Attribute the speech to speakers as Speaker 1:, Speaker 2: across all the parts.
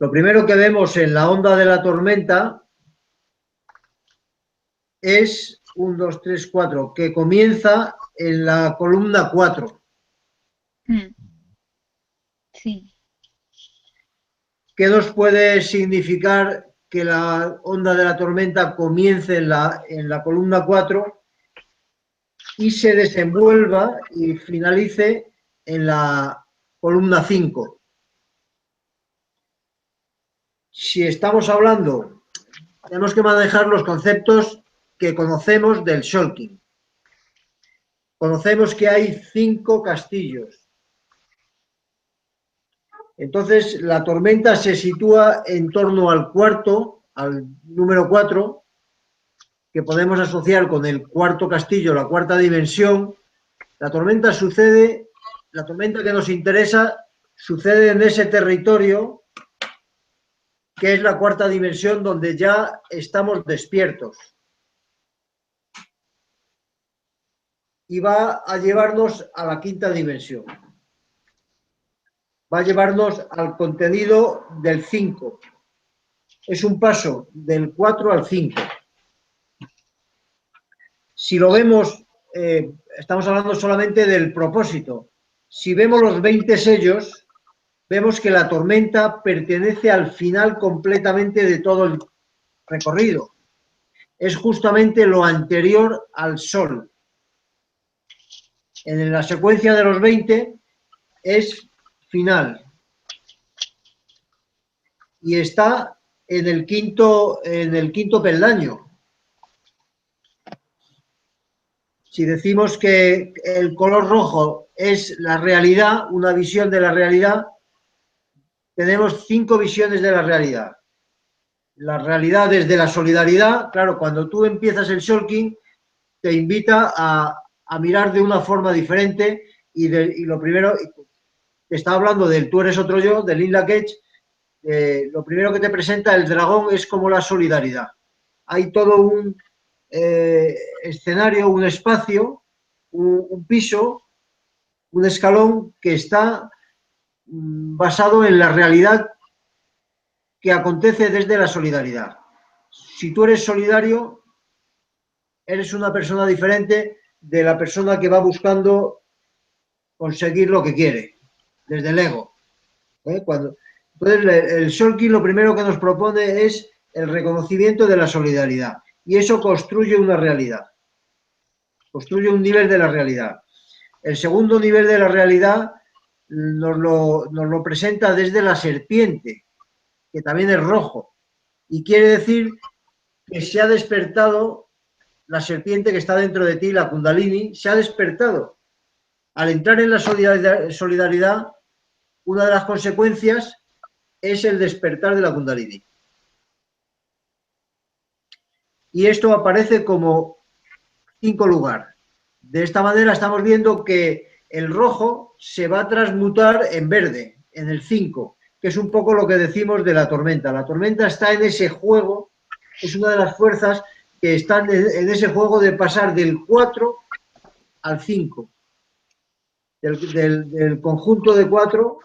Speaker 1: Lo primero que vemos en la onda de la tormenta es 1, 2, 3, 4, que comienza en la columna 4.
Speaker 2: Sí.
Speaker 1: ¿Qué nos puede significar que la onda de la tormenta comience en la columna 4 y se desenvuelva y finalice en la columna 5? Si estamos hablando, tenemos que manejar los conceptos que conocemos del shulking. Conocemos que hay 5 castillos. Entonces, la tormenta se sitúa en torno al cuarto, al número 4, que podemos asociar con el cuarto castillo, la cuarta dimensión. La tormenta que nos interesa, sucede en ese territorio que es la cuarta dimensión, donde ya estamos despiertos. Y va a llevarnos a la quinta dimensión. Va a llevarnos al contenido del 5. Es un paso del 4 al 5. Si lo vemos, estamos hablando solamente del propósito. Si vemos los 20 sellos, vemos que la tormenta pertenece al final completamente de todo el recorrido. Es justamente lo anterior al Sol. En la secuencia de los 20 es final. Y está en el quinto peldaño. Si decimos que el color rojo es la realidad, una visión de la realidad, tenemos 5 visiones de la realidad. La realidad desde la solidaridad, claro, cuando tú empiezas el shulking, te invita a mirar de una forma diferente y lo primero, te está hablando del tú eres otro yo, del Inla Cage, lo primero que te presenta el dragón es como la solidaridad. Hay todo un escenario, un espacio, un piso, un escalón que está basado en la realidad que acontece desde la solidaridad. Si tú eres solidario, eres una persona diferente de la persona que va buscando conseguir lo que quiere, desde el ego. Entonces, el shulking lo primero que nos propone es el reconocimiento de la solidaridad. Y eso construye una realidad. Construye un nivel de la realidad. El segundo nivel de la realidad nos lo presenta desde la serpiente, que también es rojo. Y quiere decir que se ha despertado la serpiente que está dentro de ti, la Kundalini, se ha despertado. Al entrar en la solidaridad, una de las consecuencias es el despertar de la Kundalini. Y esto aparece como 5 lugar. De esta manera estamos viendo que el rojo se va a transmutar en verde, en el 5, que es un poco lo que decimos de la tormenta. La tormenta está en ese juego, es una de las fuerzas que están en ese juego de pasar del 4 al 5. Del conjunto de 4,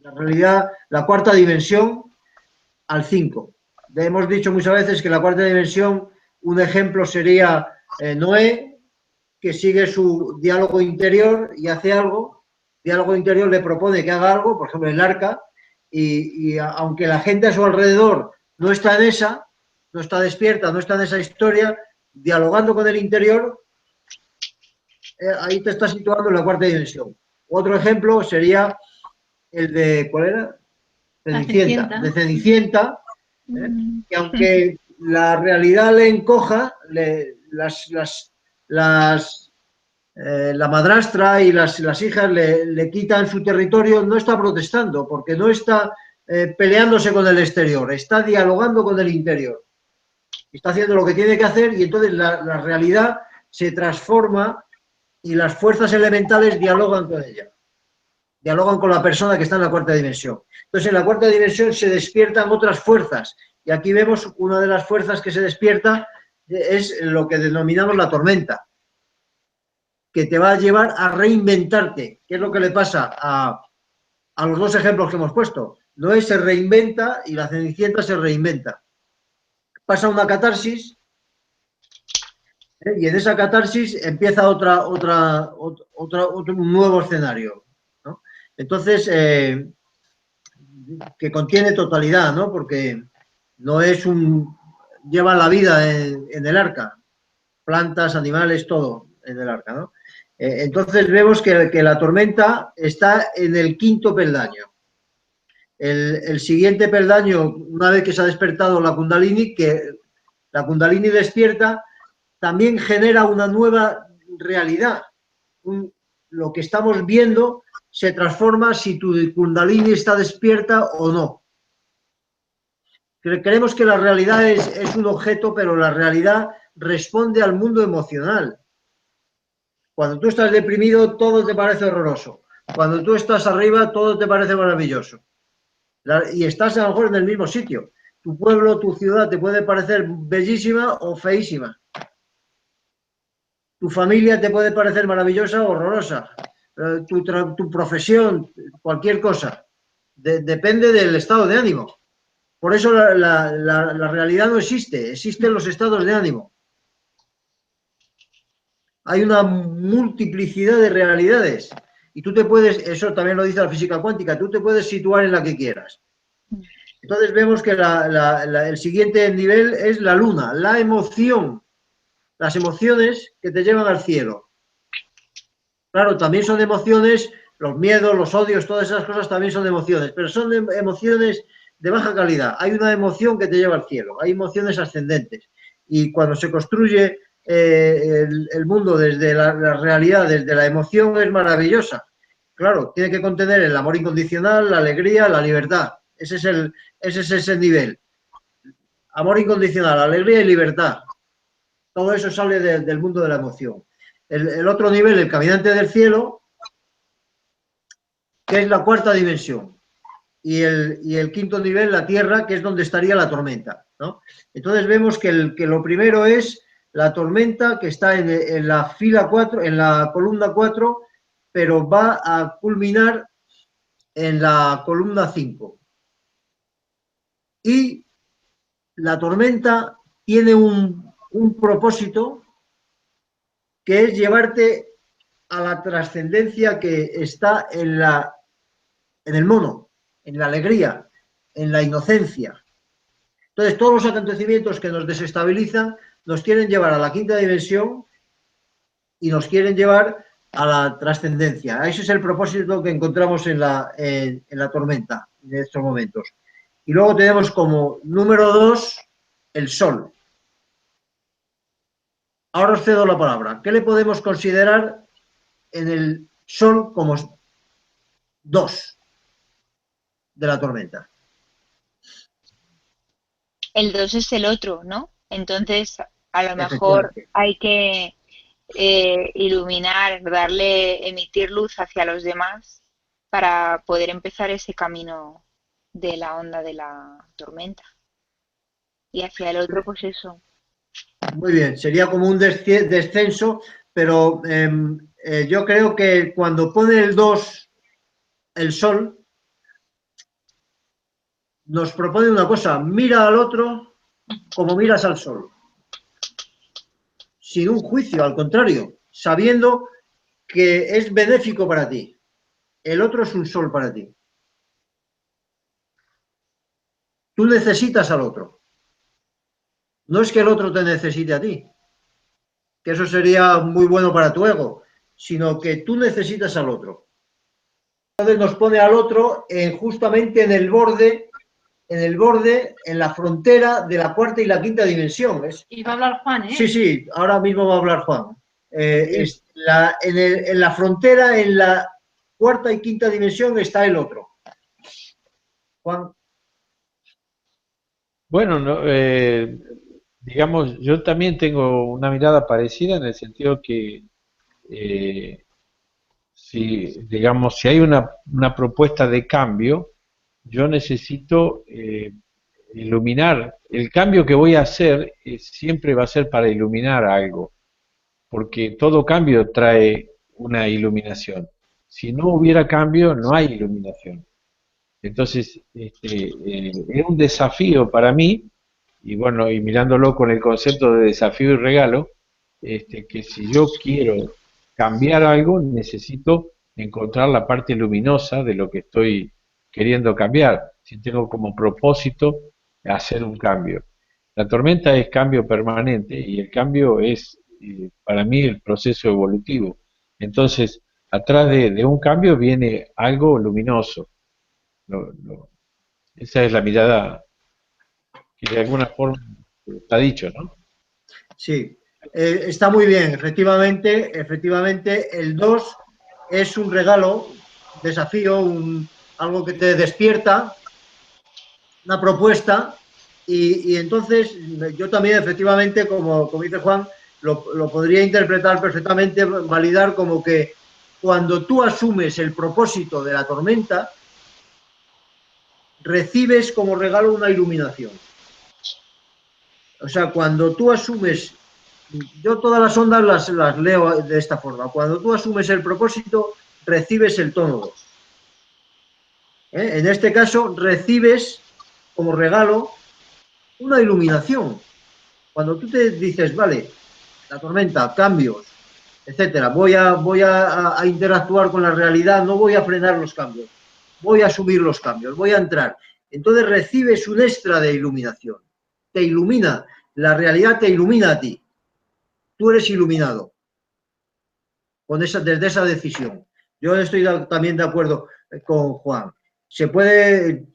Speaker 1: la realidad, la cuarta dimensión, al 5. Hemos dicho muchas veces que la cuarta dimensión, un ejemplo sería Noé, que sigue su diálogo interior y hace algo. El diálogo interior le propone que haga algo, por ejemplo, el arca, y aunque la gente a su alrededor no está en esa, no está despierta, no está en esa historia, dialogando con el interior, ahí te estás situando en la cuarta dimensión. Otro ejemplo sería el de, ¿cuál era? Cenicienta. De Cenicienta, que aunque la realidad le encoja, la madrastra y las hijas le quitan su territorio, no está protestando, porque no está peleándose con el exterior, está dialogando con el interior. Está haciendo lo que tiene que hacer y entonces la realidad se transforma y las fuerzas elementales dialogan con ella. Dialogan con la persona que está en la cuarta dimensión. Entonces, en la cuarta dimensión se despiertan otras fuerzas. Y aquí vemos una de las fuerzas que se despierta es lo que denominamos la tormenta, que te va a llevar a reinventarte. ¿Qué es lo que le pasa a los dos ejemplos que hemos puesto? Noé se reinventa y la Cenicienta se reinventa. Pasa una catarsis, y en esa catarsis empieza otro nuevo escenario, ¿no? Entonces, que contiene totalidad, ¿no? Porque no es lleva la vida en el arca, plantas, animales, todo en el arca, ¿no? Entonces vemos que la tormenta está en el quinto peldaño. El siguiente peldaño, una vez que se ha despertado la Kundalini, que la Kundalini despierta, también genera una nueva realidad. Lo que estamos viendo se transforma si tu Kundalini está despierta o no. Creemos que la realidad es un objeto, pero la realidad responde al mundo emocional. Cuando tú estás deprimido, todo te parece horroroso. Cuando tú estás arriba, todo te parece maravilloso. Y estás a lo mejor en el mismo sitio. Tu pueblo, tu ciudad te puede parecer bellísima o feísima. Tu familia te puede parecer maravillosa o horrorosa. Tu profesión, cualquier cosa. Depende del estado de ánimo. Por eso la realidad no existe, existen los estados de ánimo. Hay una multiplicidad de realidades y tú te puedes, eso también lo dice la física cuántica, tú te puedes situar en la que quieras. Entonces vemos que el siguiente nivel es la luna, la emoción, las emociones que te llevan al cielo. Claro, también son emociones, los miedos, los odios, todas esas cosas también son emociones, pero son emociones de baja calidad. Hay una emoción que te lleva al cielo, hay emociones ascendentes. Y cuando se construye el mundo desde la realidad, desde la emoción, es maravillosa. Claro, tiene que contener el amor incondicional, la alegría, la libertad. Ese es ese nivel. Amor incondicional, alegría y libertad. Todo eso sale del mundo de la emoción. El otro nivel, el caminante del cielo, que es la cuarta dimensión. Y el quinto nivel, la tierra, que es donde estaría la tormenta, ¿no? Entonces vemos que lo primero es la tormenta, que está en la fila 4, en la columna 4, pero va a culminar en la columna 5. Y la tormenta tiene un propósito, que es llevarte a la trascendencia que está en el mono, en la alegría, en la inocencia. Entonces, todos los acontecimientos que nos desestabilizan nos quieren llevar a la quinta dimensión y nos quieren llevar a la trascendencia. Ese es el propósito que encontramos en la tormenta en estos momentos. Y luego tenemos como número 2 el sol. Ahora os cedo la palabra. ¿Qué le podemos considerar en el sol como 2 de la tormenta?
Speaker 2: El 2 es el otro, ¿no? Entonces, a lo mejor
Speaker 1: Efectivamente.
Speaker 2: hay que iluminar, darle, emitir luz hacia los demás para poder empezar ese camino de la onda de la tormenta. Y hacia el otro, pues eso.
Speaker 1: Muy bien, sería como un descenso, pero yo creo que cuando pone el 2 el sol, nos propone una cosa, mira al otro como miras al sol, sin un juicio, al contrario, sabiendo que es benéfico para ti. El otro es un sol para ti. Tú necesitas al otro. No es que el otro te necesite a ti, que eso sería muy bueno para tu ego, sino que tú necesitas al otro. Entonces nos pone al otro justamente en la frontera de la cuarta y la quinta dimensión.
Speaker 3: Y va a hablar Juan, ¿eh?
Speaker 1: Sí, sí, ahora mismo va a hablar Juan. En la frontera, en la cuarta y quinta dimensión está el otro. Juan.
Speaker 4: Bueno, digamos, yo también tengo una mirada parecida en el sentido que eh, si, digamos, si hay una propuesta de cambio, yo necesito iluminar. El cambio que voy a hacer siempre va a ser para iluminar algo, porque todo cambio trae una iluminación. Si no hubiera cambio, no hay iluminación. Entonces, es un desafío para mí, y bueno, y mirándolo con el concepto de desafío y regalo, que si yo quiero cambiar algo, necesito encontrar la parte luminosa de lo que estoy queriendo cambiar. Si tengo como propósito hacer un cambio. La tormenta es cambio permanente y el cambio es, para mí, el proceso evolutivo. Entonces, atrás de un cambio viene algo luminoso. Lo- lo- Esa es la mirada que de alguna forma está dicho, ¿no?
Speaker 1: Sí, está muy bien. Efectivamente, el 2 es un regalo, un desafío, algo que te despierta, una propuesta, y entonces yo también, efectivamente, como dice Juan, lo podría interpretar perfectamente, validar como que cuando tú asumes el propósito de la tormenta, recibes como regalo una iluminación. O sea, cuando tú asumes, yo todas las ondas las leo de esta forma, cuando tú asumes el propósito, recibes el tono 2. En este caso, recibes como regalo una iluminación. Cuando tú te dices, vale, la tormenta, cambios, etcétera, voy a interactuar con la realidad, no voy a frenar los cambios, voy a asumir los cambios, voy a entrar. Entonces recibes un extra de iluminación, te ilumina, la realidad te ilumina a ti, tú eres iluminado desde esa decisión. Yo estoy también de acuerdo con Juan. Se puede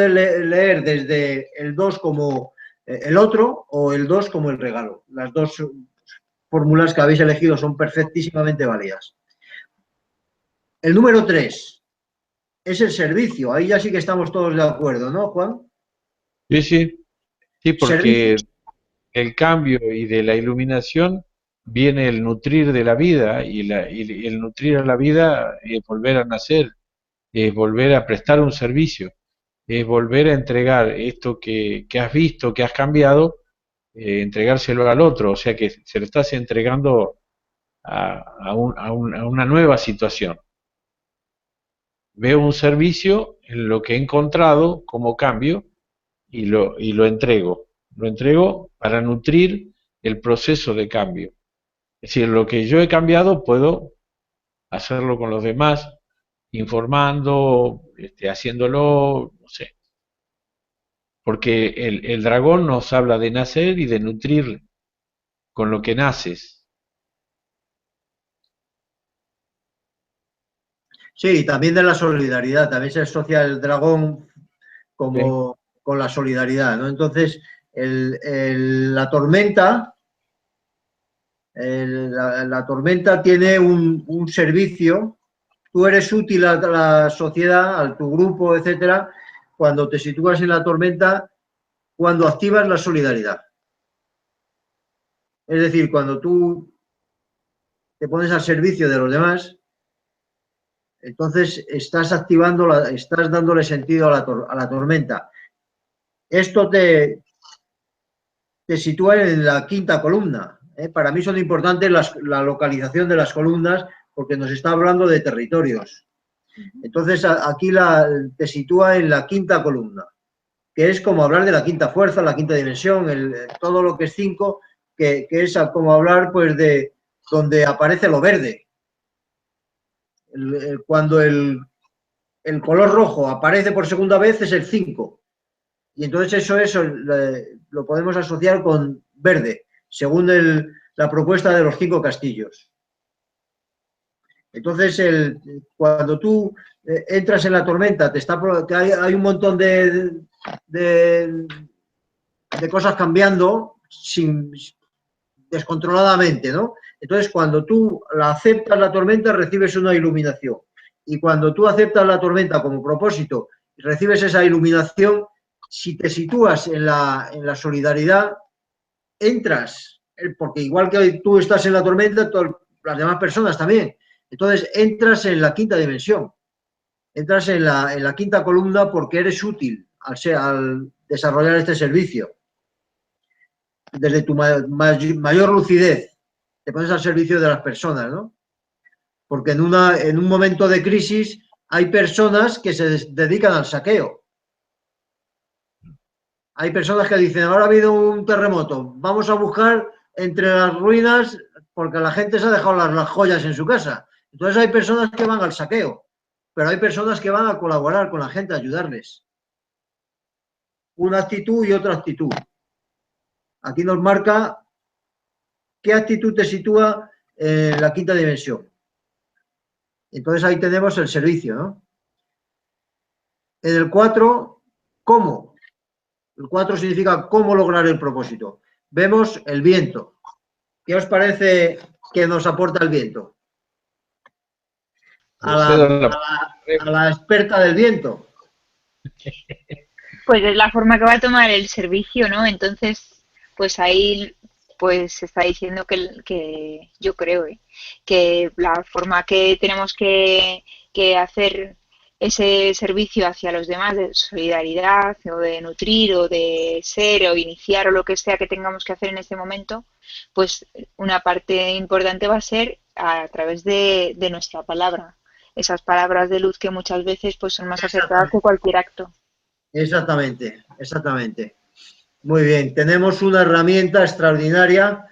Speaker 1: leer desde el 2 como el otro o el 2 como el regalo. Las dos fórmulas que habéis elegido son perfectísimamente válidas. El número 3 es el servicio. Ahí ya sí que estamos todos de acuerdo, ¿no, Juan?
Speaker 4: Sí, sí, sí,
Speaker 1: Servicio.
Speaker 4: porque el cambio y de la iluminación viene el nutrir de la vida y el nutrir a la vida es volver a nacer, es volver a prestar un servicio, es volver a entregar esto que has visto, que has cambiado, entregárselo al otro, o sea que se lo estás entregando a una nueva situación. Veo un servicio en lo que he encontrado como cambio y lo entrego. Lo entrego para nutrir el proceso de cambio. Es decir, lo que yo he cambiado puedo hacerlo con los demás, informando, haciéndolo, no sé. Porque el dragón nos habla de nacer y de nutrir con lo que naces.
Speaker 1: Sí, también de la solidaridad. También se asocia el dragón
Speaker 4: ¿Sí?
Speaker 1: como con la solidaridad, ¿no? Entonces, la tormenta, la tormenta tiene un servicio. Tú eres útil a la sociedad, a tu grupo, etcétera, cuando te sitúas en la tormenta, cuando activas la solidaridad. Es decir, cuando tú te pones al servicio de los demás, entonces estás activando, estás dándole sentido a la tormenta. Esto te sitúa en la quinta columna. Para mí son importantes la localización de las columnas porque nos está hablando de territorios. Entonces aquí te sitúa en la quinta columna, que es como hablar de la quinta fuerza, la quinta dimensión, todo lo que es 5, que es como hablar pues de donde aparece lo verde. Cuando el color rojo aparece por segunda vez es el 5. Y entonces eso lo podemos asociar con verde, según la propuesta de los 5 castillos. Entonces, cuando tú entras en la tormenta, hay un montón de cosas cambiando descontroladamente, ¿no? Entonces, cuando tú aceptas la tormenta, recibes una iluminación. Y cuando tú aceptas la tormenta como propósito y recibes esa iluminación, si te sitúas en la solidaridad, entras, porque igual que tú estás en la tormenta, las demás personas también. Entonces, entras en la quinta dimensión, entras en la quinta columna porque eres útil al desarrollar este servicio. Desde tu mayor lucidez, te pones al servicio de las personas, ¿no? Porque en un momento de crisis, hay personas que se dedican al saqueo. Hay personas que dicen, ahora ha habido un terremoto, vamos a buscar entre las ruinas porque la gente se ha dejado las joyas en su casa. Entonces hay personas que van al saqueo, pero hay personas que van a colaborar con la gente, a ayudarles. Una actitud y otra actitud. Aquí nos marca qué actitud te sitúa en la quinta dimensión. Entonces ahí tenemos el servicio, ¿no? En el 4, ¿cómo? El 4 significa cómo lograr el propósito. Vemos el viento. ¿Qué os parece que nos aporta el viento? A la experta del viento.
Speaker 2: Pues es la forma que va a tomar el servicio, ¿no? Entonces, pues ahí pues se está diciendo que yo creo que la forma que tenemos que hacer ese servicio hacia los demás de solidaridad o de nutrir o de ser o iniciar o lo que sea que tengamos que hacer en este momento, pues una parte importante va a ser a través de nuestra palabra. Esas palabras de luz que muchas veces pues son más acertadas que cualquier acto.
Speaker 1: Exactamente, exactamente. Muy bien, tenemos una herramienta extraordinaria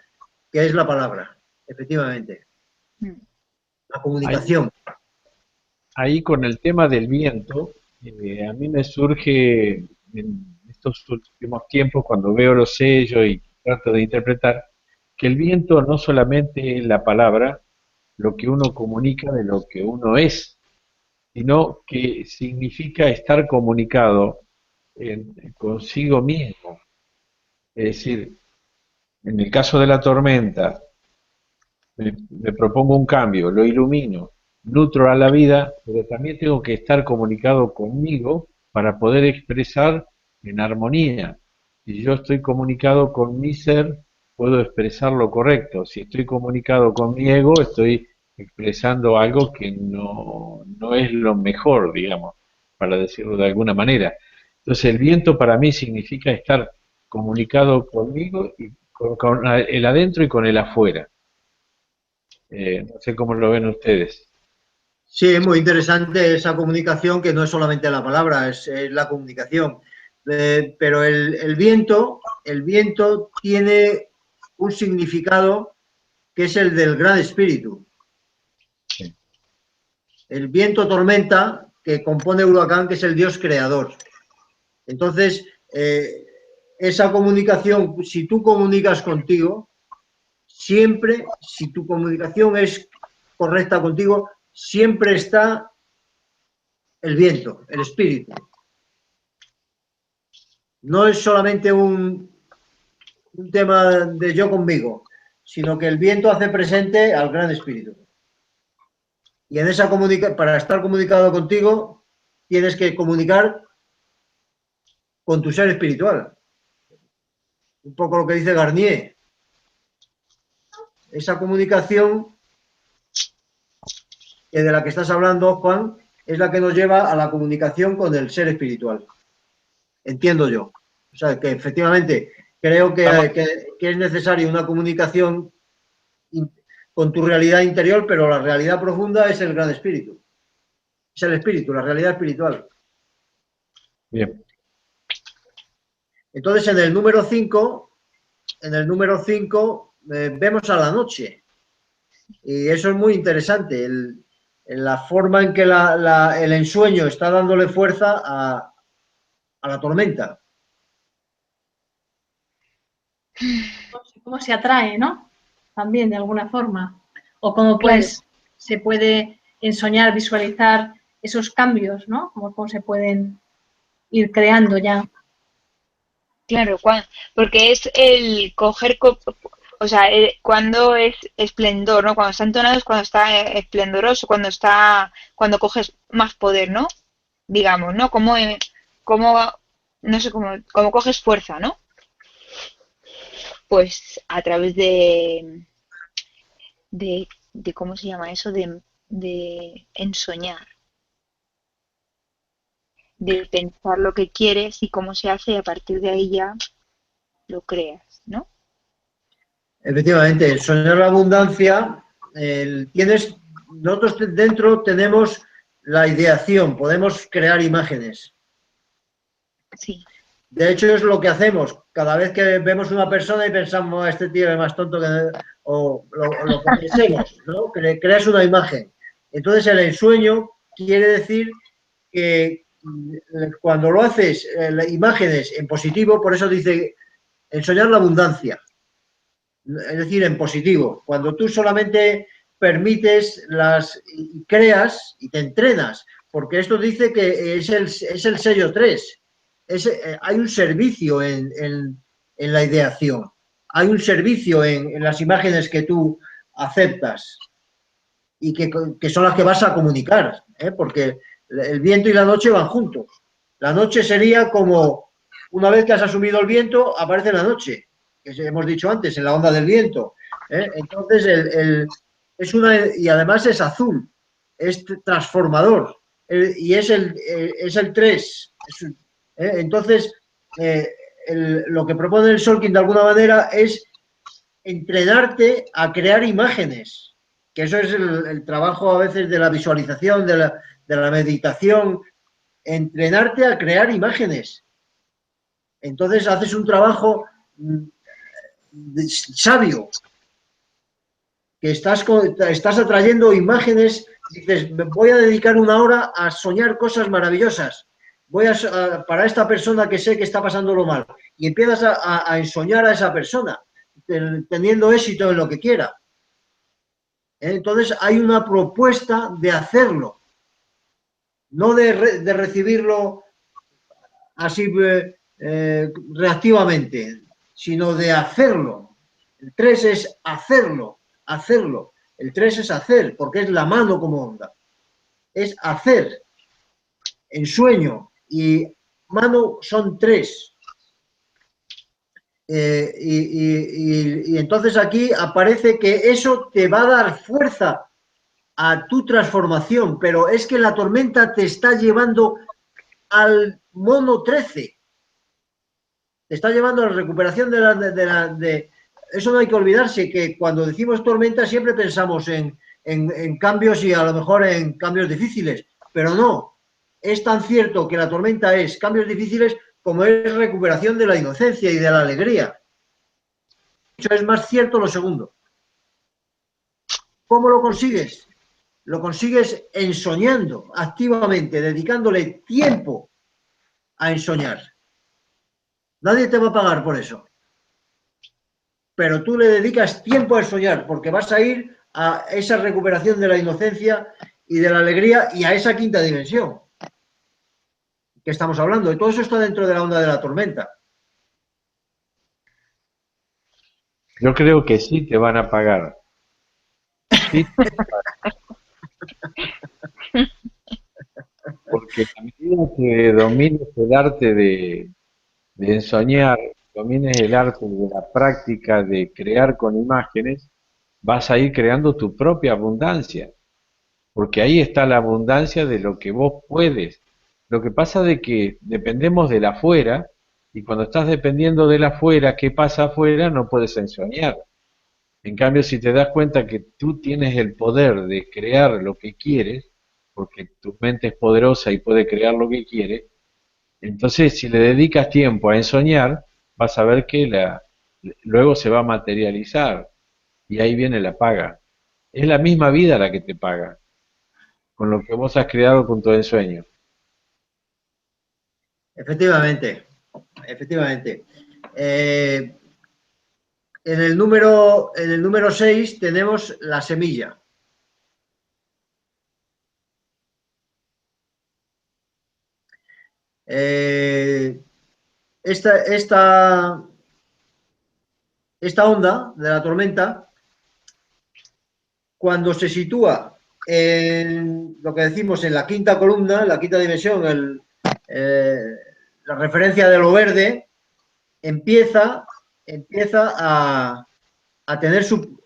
Speaker 1: que es la palabra, efectivamente. La comunicación.
Speaker 4: Ahí con el tema del viento, a mí me surge en estos últimos tiempos, cuando veo los sellos y trato de interpretar, que el viento no solamente es la palabra, lo que uno comunica de lo que uno es, sino que significa estar comunicado consigo mismo. Es decir, en el caso de la tormenta, me propongo un cambio, lo ilumino, nutro a la vida, pero también tengo que estar comunicado conmigo para poder expresar en armonía. Si yo estoy comunicado con mi ser, puedo expresar lo correcto. Si estoy comunicado con mi ego, estoy expresando algo que no es lo mejor, digamos, para decirlo de alguna manera. Entonces el viento para mí significa estar comunicado conmigo y con el adentro y con el afuera. No sé cómo lo ven ustedes.
Speaker 1: Sí, es muy interesante esa comunicación que no es solamente la palabra, es la comunicación. Pero el viento tiene un significado que es el del gran espíritu.
Speaker 4: Sí.
Speaker 1: El viento tormenta que compone huracán, que es el Dios creador. Entonces, esa comunicación, si tú comunicas contigo, siempre, si tu comunicación es correcta contigo, siempre está el viento, el espíritu. No es solamente un tema de yo conmigo, sino que el viento hace presente al gran espíritu. Y en esa para estar comunicado contigo, tienes que comunicar con tu ser espiritual. Un poco lo que dice Garnier. Esa comunicación que de la que estás hablando, Juan, es la que nos lleva a la comunicación con el ser espiritual. Entiendo yo. O sea, que efectivamente creo que es necesaria una comunicación con tu realidad interior, pero la realidad profunda es el gran espíritu. Es el espíritu, la realidad espiritual.
Speaker 4: Bien.
Speaker 1: Entonces, en el número 5, vemos a la noche. Y eso es muy interesante, en la forma en que el ensueño está dándole fuerza a la tormenta.
Speaker 3: Cómo se atrae, ¿no? También, de alguna forma. O cómo pues se puede ensoñar, visualizar esos cambios, ¿no? Cómo se pueden ir creando ya.
Speaker 2: Claro, porque es el coger, o sea, cuando es esplendor, ¿no? Cuando está entonado es cuando está esplendoroso, cuando coges más poder, ¿no? Digamos, ¿no? No sé, cómo coges fuerza, ¿no? Pues a través de ¿cómo se llama eso? De ensoñar, de pensar lo que quieres y cómo se hace y a partir de ahí ya lo creas, ¿no?
Speaker 1: Efectivamente, soñar la abundancia, nosotros dentro tenemos la ideación, podemos crear imágenes.
Speaker 2: Sí.
Speaker 1: De hecho, es lo que hacemos. Cada vez que vemos una persona y pensamos, este tío es más tonto que... o lo que pensemos, ¿no? Creas una imagen. Entonces, el ensueño quiere decir que cuando lo haces, imágenes en positivo, por eso dice ensoñar la abundancia. Es decir, en positivo. Cuando tú solamente permites y creas y te entrenas, porque esto dice que es el sello 3. Hay un servicio en la ideación, hay un servicio en las imágenes que tú aceptas y que son las que vas a comunicar, porque el viento y la noche van juntos. La noche sería como, una vez que has asumido el viento, aparece la noche, que hemos dicho antes, en la onda del viento. Entonces, y además es azul, es transformador, y es el 3. Entonces, lo que propone el Solking de alguna manera es entrenarte a crear imágenes, que eso es el trabajo a veces de la visualización, de la meditación, entrenarte a crear imágenes. Entonces haces un trabajo sabio, que estás atrayendo imágenes, dices, me voy a dedicar 1 hora a soñar cosas maravillosas, para esta persona que sé que está pasándolo mal, y empiezas a ensoñar a esa persona, teniendo éxito en lo que quiera. Entonces hay una propuesta de hacerlo, no de recibirlo así reactivamente, sino de hacerlo. El 3 es hacerlo, hacerlo. El 3 es hacer, porque es la mano como onda. Es hacer. Ensueño y mano son 3. Y entonces aquí aparece que eso te va a dar fuerza a tu transformación, pero es que la tormenta te está llevando al mono 13. Te está llevando a la recuperación de eso no hay que olvidarse, que cuando decimos tormenta siempre pensamos en cambios y a lo mejor en cambios difíciles, pero no. Es tan cierto que la tormenta es cambios difíciles como es recuperación de la inocencia y de la alegría. Es más cierto lo segundo. ¿Cómo lo consigues? Lo consigues ensoñando activamente, dedicándole tiempo a ensoñar. Nadie te va a pagar por eso. Pero tú le dedicas tiempo a ensoñar, porque vas a ir a esa recuperación de la inocencia y de la alegría y a esa quinta dimensión que estamos hablando. Y todo eso está dentro de la onda de la tormenta.
Speaker 4: Yo creo que sí te van a pagar. Sí te van a pagar. Porque a medida que domines el arte de ensoñar, domines el arte de la práctica de crear con imágenes, vas a ir creando tu propia abundancia. Porque ahí está la abundancia de lo que vos puedes. Lo que pasa de que dependemos del afuera, y cuando estás dependiendo del afuera, ¿qué pasa afuera? No puedes ensoñar. En cambio, si te das cuenta que tú tienes el poder de crear lo que quieres, porque tu mente es poderosa y puede crear lo que quiere, entonces si le dedicas tiempo a ensoñar, vas a ver que luego se va a materializar y ahí viene la paga. Es la misma vida la que te paga, con lo que vos has creado con tu ensueño.
Speaker 1: Efectivamente, efectivamente. En el número 6 tenemos la semilla. Esta onda de la tormenta, cuando se sitúa en lo que decimos en la quinta columna, la quinta dimensión, la referencia de lo verde, empieza a tener su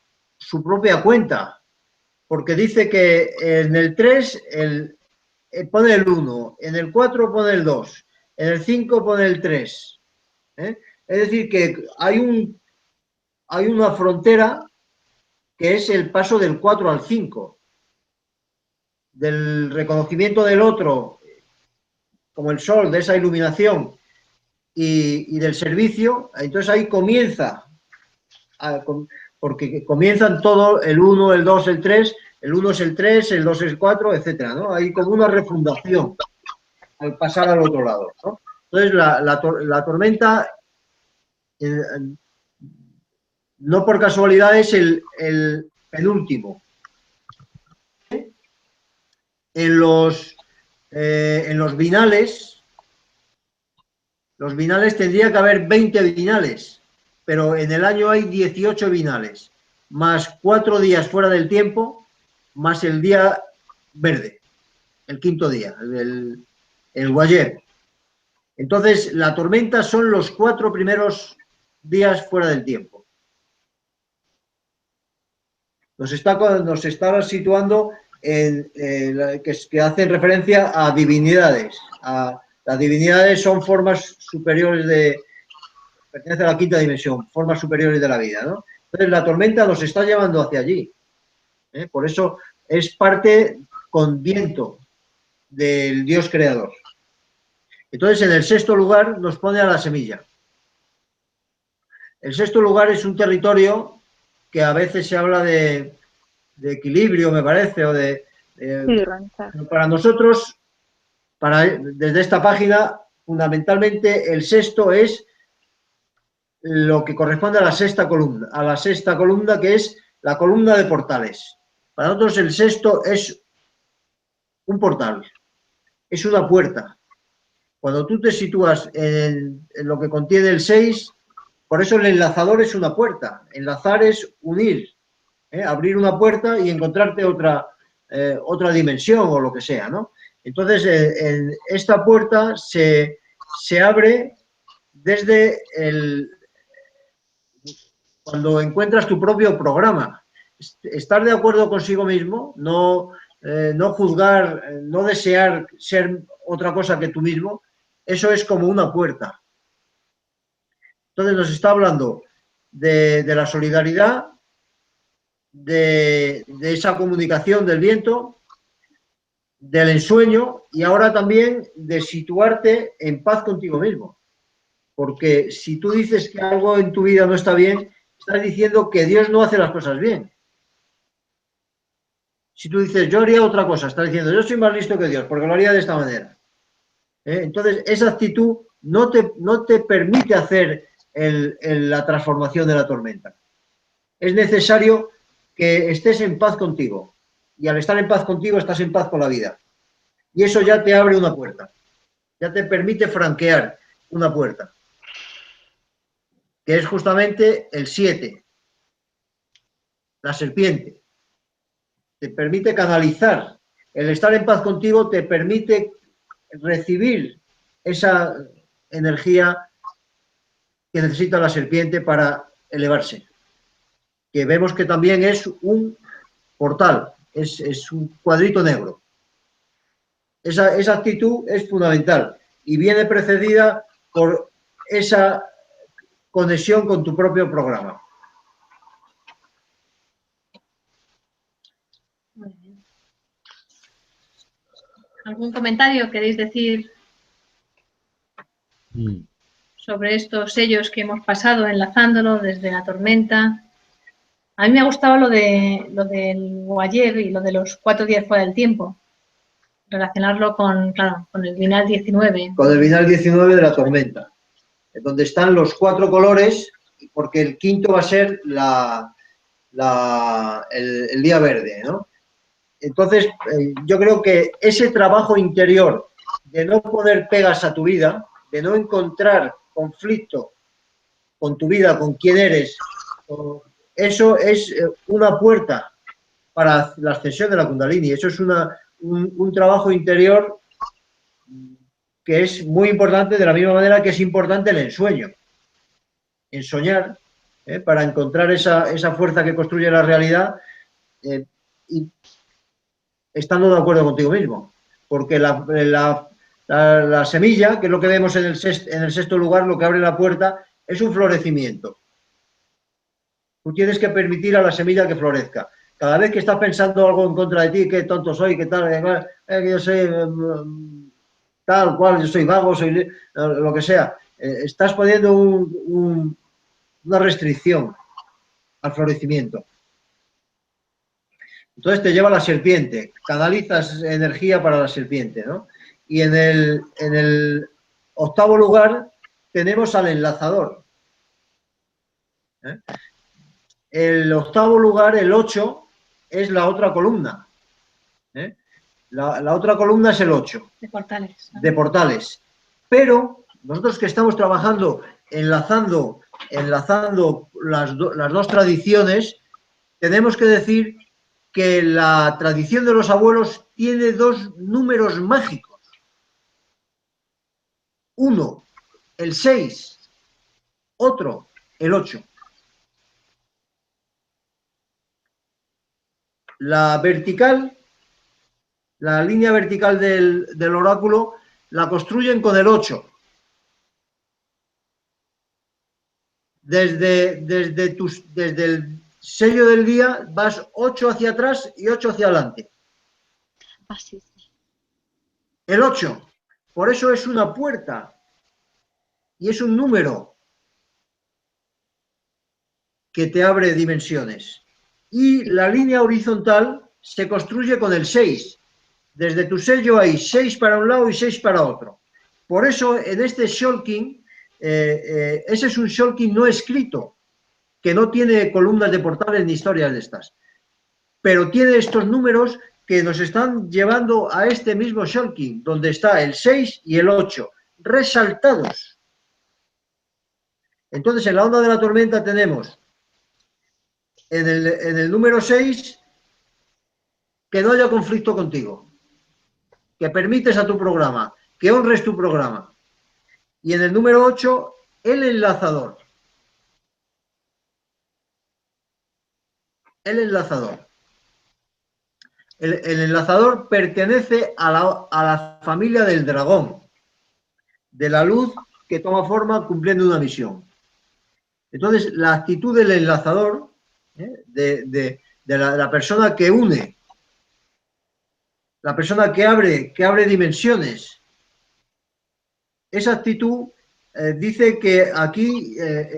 Speaker 1: propia cuenta, porque dice que en el 3 pone el 1, en el 4 pone el 2, en el 5 pone el 3. Es decir, que hay una frontera que es el paso del 4 al 5. del reconocimiento del otro, como el sol, de esa iluminación y del servicio, entonces ahí comienza, porque comienzan todo el 1, el 2, el 3, el 1 es el 3, el 2 es el 4, etcétera, ¿no? Hay como una refundación al pasar al otro lado, ¿no? Entonces la tormenta, no por casualidad, es el penúltimo. En los binales, los binales tendría que haber 20 binales, pero en el año hay 18 binales, más 4 días fuera del tiempo, más el día verde, el quinto día, el Guayeb. Entonces, la tormenta son los 4 primeros días fuera del tiempo. Nos está situando en que hacen referencia a divinidades. Las divinidades son formas superiores pertenece a la quinta dimensión, formas superiores de la vida, ¿no? Entonces la tormenta nos está llevando hacia allí. Por eso es parte con viento del Dios creador. Entonces en el sexto lugar nos pone a la semilla. El sexto lugar es un territorio que a veces se habla de equilibrio, me parece, o para nosotros, desde esta página, fundamentalmente el sexto es lo que corresponde a la sexta columna, que es la columna de portales. Para nosotros el sexto es un portal, es una puerta. Cuando tú te sitúas en lo que contiene el 6, por eso el enlazador es una puerta. Enlazar es unir, abrir una puerta y encontrarte otra dimensión o lo que sea, ¿no? Entonces, en esta puerta se abre desde cuando encuentras tu propio programa. Estar de acuerdo consigo mismo, no juzgar, no desear ser otra cosa que tú mismo, eso es como una puerta. Entonces nos está hablando de la solidaridad, de esa comunicación del viento, del ensueño y ahora también de situarte en paz contigo mismo. Porque si tú dices que algo en tu vida no está bien, estás diciendo que Dios no hace las cosas bien. Si tú dices, yo haría otra cosa, estás diciendo, yo soy más listo que Dios, porque lo haría de esta manera. Entonces, esa actitud no te permite hacer la transformación de la tormenta. Es necesario que estés en paz contigo. Y al estar en paz contigo, estás en paz con la vida. Y eso ya te abre una puerta. Ya te permite franquear una puerta. Que es justamente el 7. La serpiente. Te permite canalizar. El estar en paz contigo te permite recibir esa energía que necesita la serpiente para elevarse. Que vemos que también es un portal, es un cuadrito negro. Esa actitud es fundamental y viene precedida por esa conexión con tu propio programa.
Speaker 3: Muy bien. ¿Algún comentario queréis decir sobre estos sellos que hemos pasado enlazándolo desde la tormenta? A mí me ha gustado lo del Guayeb y lo de los 4 días fuera del tiempo. Relacionarlo con el binal 19.
Speaker 1: Con el binal 19 de la tormenta, donde están los 4 colores, porque el quinto va a ser el día verde, ¿no? Entonces, yo creo que ese trabajo interior de no poner pegas a tu vida, de no encontrar conflicto con tu vida, con quién eres, eso es una puerta para la ascensión de la Kundalini. Eso es un trabajo interior que es muy importante, de la misma manera que es importante el ensueño. En soñar, para encontrar esa fuerza que construye la realidad y estando de acuerdo contigo mismo. Porque la semilla, que es lo que vemos en el sexto lugar, lo que abre la puerta, es un florecimiento. Tú tienes que permitir a la semilla que florezca. Cada vez que estás pensando algo en contra de ti, qué tonto soy, qué tal, que yo soy tal cual, yo soy vago, soy lo que sea, estás poniendo una restricción al florecimiento. Entonces te lleva a la serpiente, canalizas energía para la serpiente, ¿no? Y en el octavo lugar tenemos al enlazador. El octavo lugar, el 8, es la otra columna. La otra columna es el 8.
Speaker 3: De portales.
Speaker 1: De portales. Pero nosotros que estamos trabajando enlazando las dos tradiciones, tenemos que decir que la tradición de los abuelos tiene dos números mágicos. Uno, el 6, otro, el 8. La vertical, la línea vertical del oráculo, la construyen con el 8. Desde el sello del día vas 8 hacia atrás y 8 hacia adelante.
Speaker 2: Así es.
Speaker 1: El 8. Por eso es una puerta y es un número que te abre dimensiones. Y la línea horizontal se construye con el 6. Desde tu sello hay 6 para un lado y 6 para otro. Por eso en este shulking, ese es un shulking no escrito, que no tiene columnas de portales ni historias de estas. Pero tiene estos números que nos están llevando a este mismo shulking, donde está el 6 y el 8, resaltados. Entonces, en la onda de la tormenta tenemos en el número 6 que no haya conflicto contigo, que permites a tu programa, que honres tu programa. Y en el número 8, el enlazador. El enlazador. El enlazador pertenece a la familia del dragón, de la luz que toma forma cumpliendo una misión. Entonces, la actitud del enlazador, de la persona que une, la persona que abre dimensiones, esa actitud dice que aquí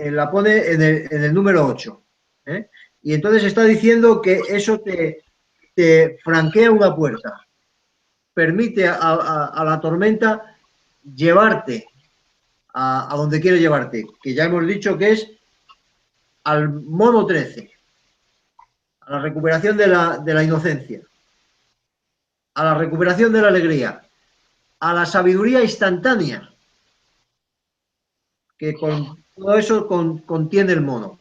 Speaker 1: la pone en el número 8. Y entonces está diciendo que eso te franquea una puerta, permite a la tormenta llevarte a donde quiere llevarte, que ya hemos dicho que es al mono 13, a la recuperación de la inocencia, a la recuperación de la alegría, a la sabiduría instantánea, que con todo eso contiene el mono.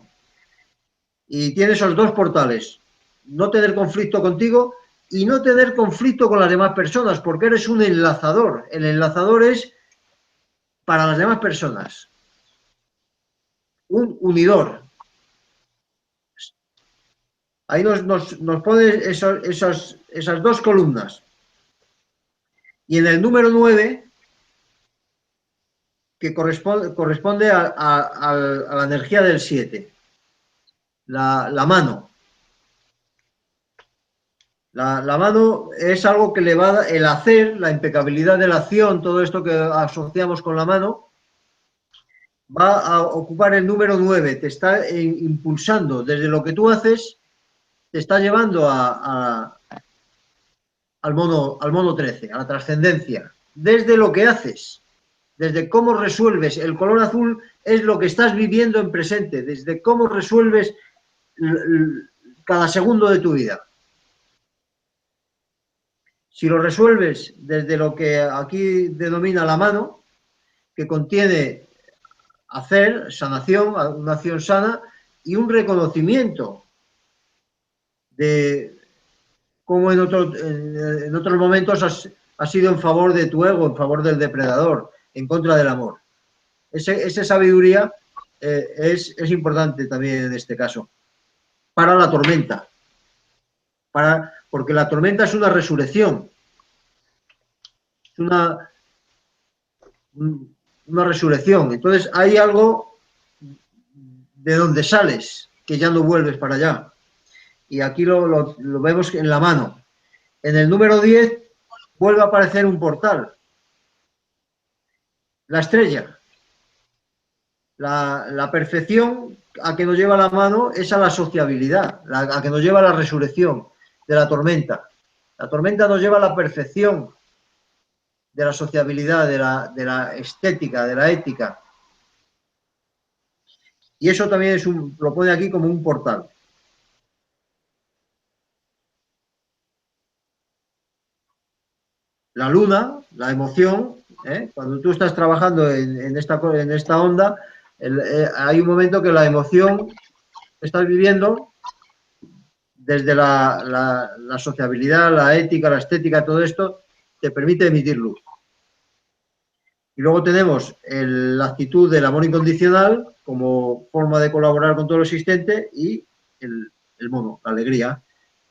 Speaker 1: Y tiene esos dos portales, no tener conflicto contigo y no tener conflicto con las demás personas, porque eres un enlazador. El enlazador es para las demás personas un unidor. Ahí nos pone esas dos columnas. Y en el número 9, que corresponde a la energía del 7, la mano. La mano es algo que le va a dar el hacer, la impecabilidad de la acción, todo esto que asociamos con la mano, va a ocupar el número 9, te está impulsando desde lo que tú haces, te está llevando al mono 13, a la trascendencia, desde lo que haces, desde cómo resuelves. El color azul es lo que estás viviendo en presente, desde cómo resuelves cada segundo de tu vida. Si lo resuelves desde lo que aquí denomina la mano, que contiene hacer, sanación, una acción sana y un reconocimiento de cómo en otros momentos has sido en favor de tu ego, en favor del depredador, en contra del amor. Esa sabiduría es importante también en este caso, para la tormenta, porque la tormenta es una resurrección, es una resurrección. Entonces hay algo de donde sales, que ya no vuelves para allá. y aquí lo vemos en la mano. En el número 10 vuelve a aparecer un portal. La estrella. La perfección a que nos lleva la mano es a la sociabilidad, a que nos lleva a la resurrección de la tormenta. La tormenta nos lleva a la perfección de la sociabilidad, de la estética, de la ética. Y eso también lo pone aquí como un portal. La luna, la emoción, cuando tú estás trabajando en esta onda, hay un momento que la emoción que estás viviendo, desde la sociabilidad, la ética, la estética, todo esto, te permite emitir luz. Y luego tenemos la actitud del amor incondicional como forma de colaborar con todo lo existente y el mono, la alegría,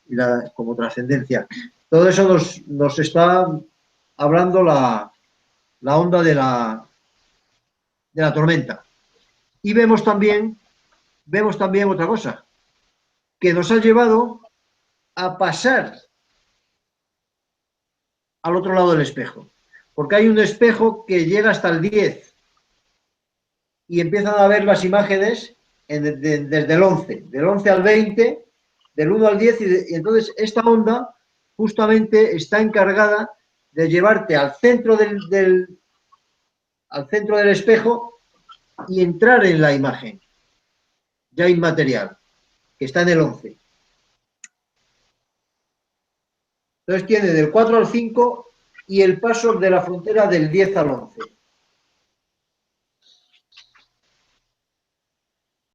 Speaker 1: y como trascendencia. Todo eso nos está hablando la onda de la tormenta. Y vemos también otra cosa, que nos ha llevado a pasar al otro lado del espejo. Porque hay un espejo que llega hasta el 10 y empiezan a ver las imágenes desde el 11, del 11 al 20, del 1 al 10, y entonces esta onda justamente está encargada de llevarte al centro del espejo y entrar en la imagen ya inmaterial, que está en el 11. Entonces tiene del 4 al 5 y el paso de la frontera del 10 al 11.